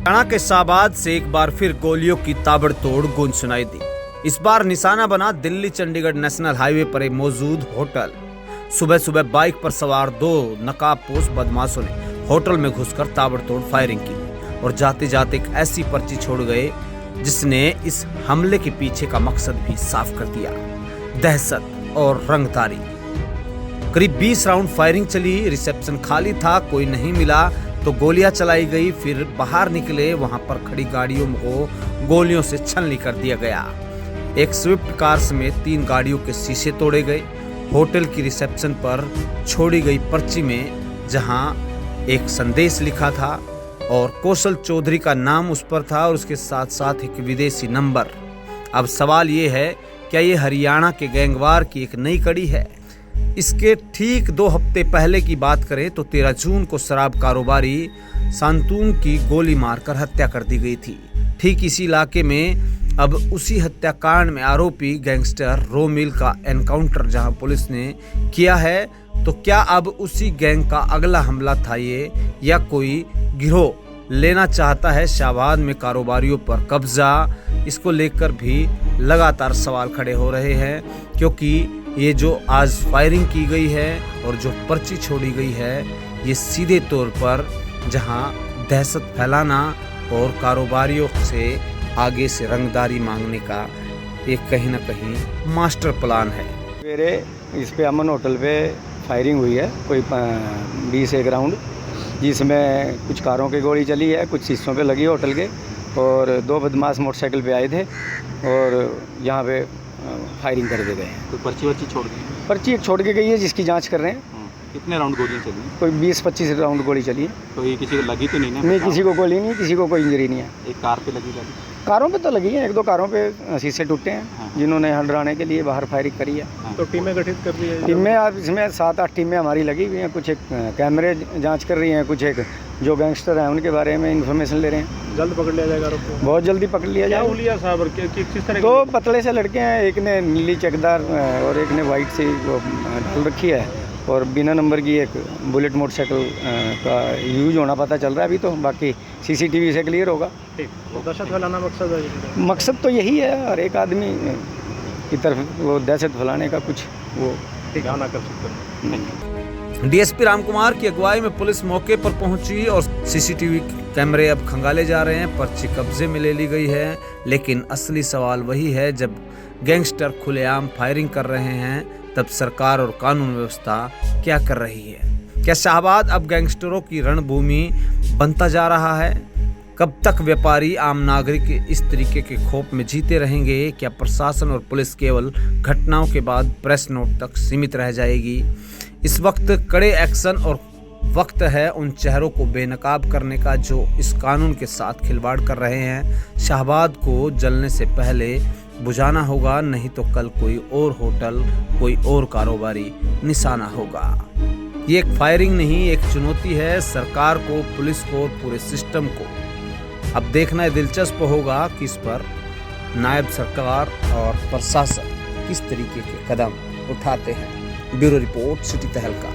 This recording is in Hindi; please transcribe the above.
हरियाणा के शाहबाद से एक बार फिर गोलियों की ताबड़तोड़ गूंज सुनाई दी। इस बार निशाना बना दिल्ली चंडीगढ़ नेशनल हाईवे पर मौजूद होटल। सुबह सुबह बाइक पर सवार दो नकाबपोश बदमाशों ने होटल में घुसकर ताबड़तोड़ फायरिंग की और जाते जाते एक ऐसी पर्ची छोड़ गए जिसने इस हमले के पीछे का मकसद भी साफ कर दिया। दहशत और रंगदारी। करीब 20 राउंड फायरिंग चली। रिसेप्शन खाली था, कोई नहीं मिला तो गोलियां चलाई गई। फिर बाहर निकले, वहां पर खड़ी गाड़ियों को गोलियों से छलनी कर दिया गया। एक स्विफ्ट कार समेत 3 गाड़ियों के शीशे तोड़े गए। होटल की रिसेप्शन पर छोड़ी गई पर्ची में जहां एक संदेश लिखा था और कौशल चौधरी का नाम उस पर था और उसके साथ साथ एक विदेशी नंबर। अब सवाल ये है, क्या ये हरियाणा के गैंगवार की एक नई कड़ी है? इसके ठीक 2 हफ्ते पहले की बात करें तो 13 जून को शराब कारोबारी सांतून की गोली मारकर हत्या कर दी गई थी। ठीक इसी इलाके में अब उसी हत्याकांड में आरोपी गैंगस्टर रोमिल का एनकाउंटर जहां पुलिस ने किया है, तो क्या अब उसी गैंग का अगला हमला था ये, या कोई गिरोह लेना चाहता है शाहबाद में कारोबारियों पर कब्जा? इसको लेकर भी लगातार सवाल खड़े हो रहे हैं, क्योंकि ये जो आज फायरिंग की गई है और जो पर्ची छोड़ी गई है, ये सीधे तौर पर जहां दहशत फैलाना और कारोबारियों से आगे से रंगदारी मांगने का एक कहीं ना कहीं मास्टर प्लान है। मेरे इस पे अमन होटल पे फायरिंग हुई है, कोई 20-1 राउंड, जिसमें कुछ कारों की गोली चली है, कुछ शीशों पे लगी होटल के, और 2 बदमाश मोटरसाइकिल पे आए थे और यहाँ पे फायरिंग कर दे गए हैं। तो पर्ची छोड़ दी? पर्ची एक छोड़ के गई है जिसकी जांच कर रहे हैं। कितने राउंड गोलियां चली? कोई 20-25 राउंड गोली चली है। तो ये किसी को लगी तो नहीं ना? नहीं, किसी को गोली नहीं, किसी को कोई इंजरी नहीं है। एक कार पे लगी? कारों पे तो लगी है, 1-2 कारों पे शीशे टूटे हैं। हाँ। जिन्होंने हंडराने के लिए बाहर फायरिंग करी है। हाँ। तो टीमें गठित कर दी है। टीमें अब इसमें 7-8 टीमें हमारी लगी हुई हैं। कुछ एक कैमरे जांच कर रही हैं, कुछ एक जो गैंगस्टर हैं उनके बारे में इंफॉर्मेशन ले रहे हैं। जल्द पकड़ लिया जाएगा आरोप को? बहुत जल्दी पकड़ लिया जाएगा। क्या हुलिया साहब किस तरह? 2 पतले से लड़के हैं, एक ने नीली चकदार और एक ने वाइट सी वो डाल रखी है, और बिना नंबर की एक बुलेट मोटरसाइकिल का यूज होना पता चल रहा है अभी। तो बाकी सीसीटीवी से क्लियर होगा। दहशत फैलाना मकसद है? मकसद तो यही है, और एक आदमी की तरफ वो दहशत फैलाने का कुछ वो ठिकाना कर सकते। डीएसपी रामकुमार की अगुवाई में पुलिस मौके पर पहुंची और सीसीटीवी कैमरे अब खंगाले जा रहे हैं। पर्ची कब्जे में ले ली गई है, लेकिन असली सवाल वही है, जब गैंगस्टर खुलेआम फायरिंग कर रहे हैं तब सरकार और कानून व्यवस्था क्या कर रही है? क्या शाहबाद अब गैंगस्टरों की रणभूमि बनता जा रहा है? कब तक व्यापारी आम नागरिक इस तरीके के खौफ में जीते रहेंगे? क्या प्रशासन और पुलिस केवल घटनाओं के बाद प्रेस नोट तक सीमित रह जाएगी? इस वक्त कड़े एक्शन और वक्त है उन चेहरों को बेनकाब करने का जो इस कानून के साथ खिलवाड़ कर रहे हैं। शाहबाद को जलने से पहले बुझाना होगा, नहीं तो कल कोई और होटल, कोई और कारोबारी निशाना होगा। ये एक फायरिंग नहीं, एक चुनौती है सरकार को, पुलिस को और पूरे सिस्टम को। अब देखना दिलचस्प होगा कि इस पर नायब सरकार और प्रशासन किस तरीके के कदम उठाते हैं। ब्यूरो रिपोर्ट, सिटी तहलका।